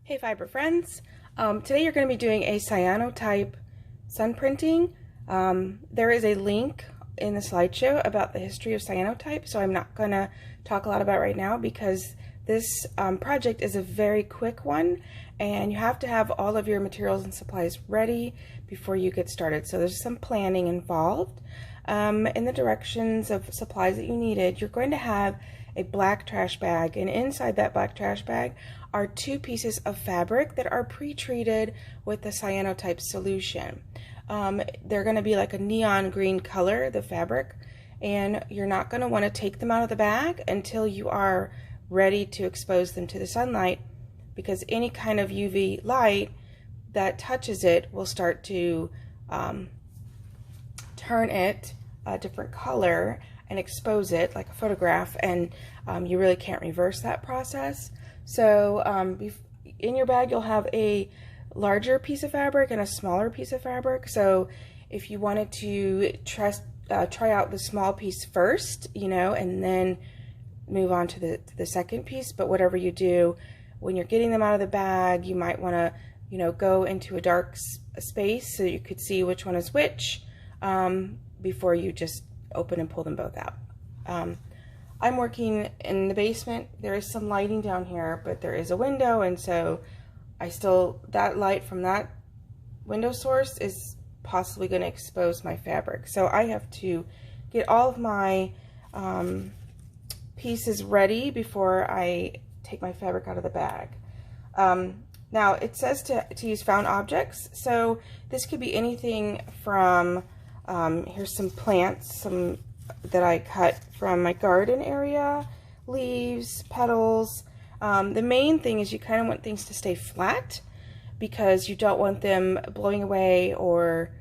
Hey fiber friends, today you're going to be doing a cyanotype sun printing. There is a link in the slideshow about the history of cyanotype, so I'm not going to talk a lot about it right now because this project is a very quick one and you have to have all of your materials and supplies ready before you get started. So there's some planning involved. In the directions of supplies that you needed, you're going to have a black trash bag, and inside that black trash bag are 2 pieces of fabric that are pre-treated with the cyanotype solution. They're going to be like a neon green color, the fabric, and you're not going to want to take them out of the bag until you are ready to expose them to the sunlight, because any kind of UV light that touches it will start to turn it a different color and expose it like a photograph, and you really can't reverse that process. So in your bag you'll have a larger piece of fabric and a smaller piece of fabric. So if you wanted to try out the small piece first, and then move on to the second piece, but whatever you do, when you're getting them out of the bag, you might want to go into a dark space so you could see which one is which before you just open and pull them both out. I'm working in the basement. There is some lighting down here, but there is a window, and so that light from that window source is possibly going to expose my fabric. So I have to get all of my pieces ready before I take my fabric out of the bag. Now it says to use found objects, so this could be anything from here's some plants, that I cut from my garden area, leaves, petals. The main thing is you kind of want things to stay flat because you don't want them blowing away or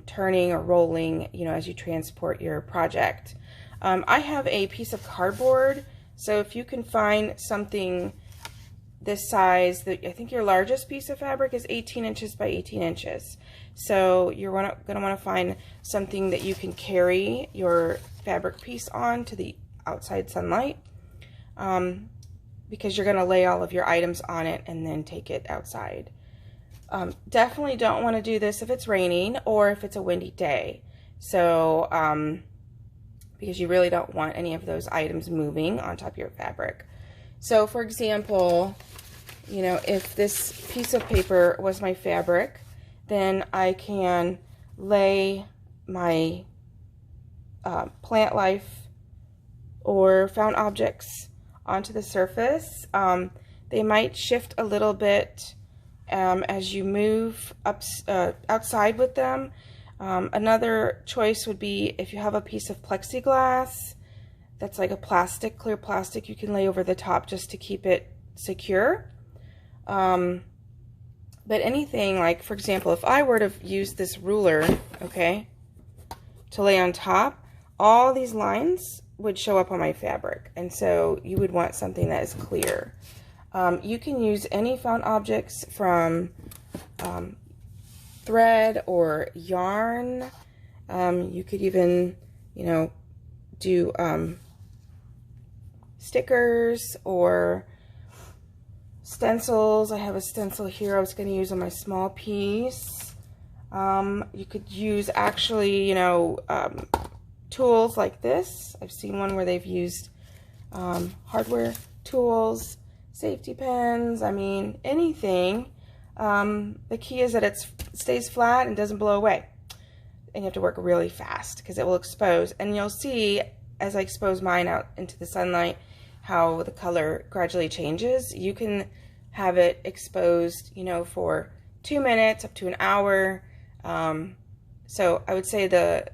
turning or rolling, as you transport your project. I have a piece of cardboard, so if you can find something this size, I think your largest piece of fabric is 18 inches by 18 inches. So you're going to want to find something that you can carry your fabric piece on to the outside sunlight, because you're going to lay all of your items on it and then take it outside. Definitely don't want to do this if it's raining or if it's a windy day. So because you really don't want any of those items moving on top of your fabric. So for example, if this piece of paper was my fabric, then I can lay my plant life or found objects onto the surface. They might shift a little bit as you move outside with them. Another choice would be if you have a piece of plexiglass that's like a clear plastic, you can lay over the top just to keep it secure. But anything, like for example, if I were to use this ruler, to lay on top, all these lines would show up on my fabric, and so you would want something that is clear. You can use any found objects from thread or yarn. You could even, do stickers or stencils. I have a stencil here I was going to use on my small piece. You could use actually, tools like this. I've seen one where they've used hardware tools, safety pins, anything. The key is that it stays flat and doesn't blow away. And you have to work really fast because it will expose. And you'll see as I expose mine out into the sunlight how the color gradually changes. You can have it exposed, for 2 minutes up to an hour. So I would say the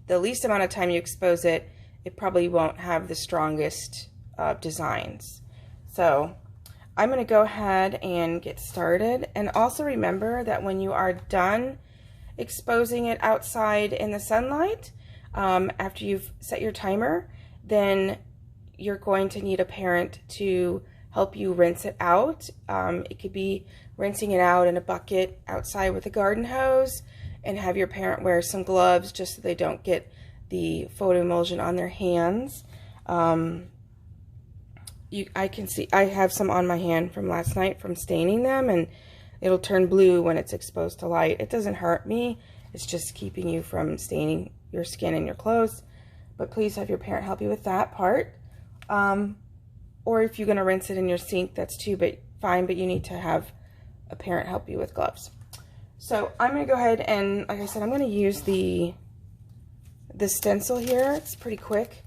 least amount of time you expose it, it probably won't have the strongest designs. So I'm going to go ahead and get started. And also remember that when you are done exposing it outside in the sunlight, after you've set your timer, then you're going to need a parent to help you rinse it out. It could be rinsing it out in a bucket outside with a garden hose, and have your parent wear some gloves just so they don't get the photo emulsion on their hands. I can see I have some on my hand from last night from staining them, and it'll turn blue when it's exposed to light. It doesn't hurt me. It's just keeping you from staining your skin and your clothes. But please have your parent help you with that part. Or if you're going to rinse it in your sink, that's fine, but you need to have a parent help you with gloves. So I'm going to go ahead and, like I said, I'm going to use the stencil here. It's pretty quick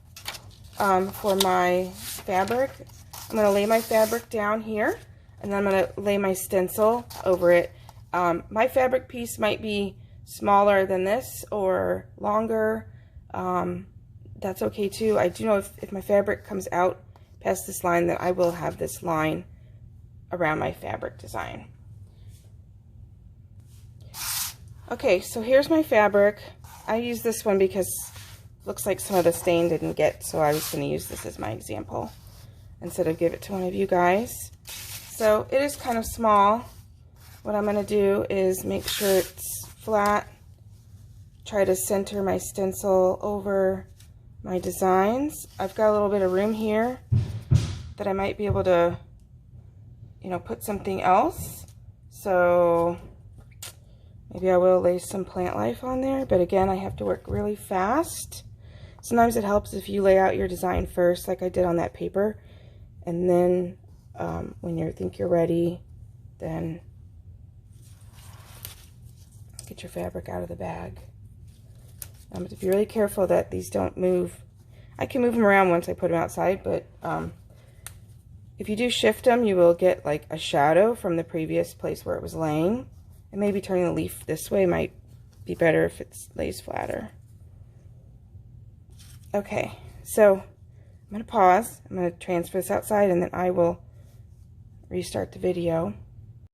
for my fabric. I'm going to lay my fabric down here, and then I'm going to lay my stencil over it. My fabric piece might be smaller than this or longer. That's okay too. I do know if my fabric comes out past this line, that I will have this line around my fabric design. Okay, so here's my fabric. I use this one because it looks like some of the stain didn't get, so I was going to use this as my example instead of give it to one of you guys. So it is kind of small. What I'm going to do is make sure it's flat, try to center my stencil over my designs. I've got a little bit of room here that I might be able to, you know, put something else. So maybe I will lay some plant life on there, but again, I have to work really fast. Sometimes it helps if you lay out your design first, like I did on that paper, and then when you think you're ready, then get your fabric out of the bag. But to be really careful that these don't move. I can move them around once I put them outside, but if you do shift them, you will get like a shadow from the previous place where it was laying. And maybe turning the leaf this way might be better if it lays flatter. Okay, so I'm going to pause. I'm going to transfer this outside, and then I will restart the video.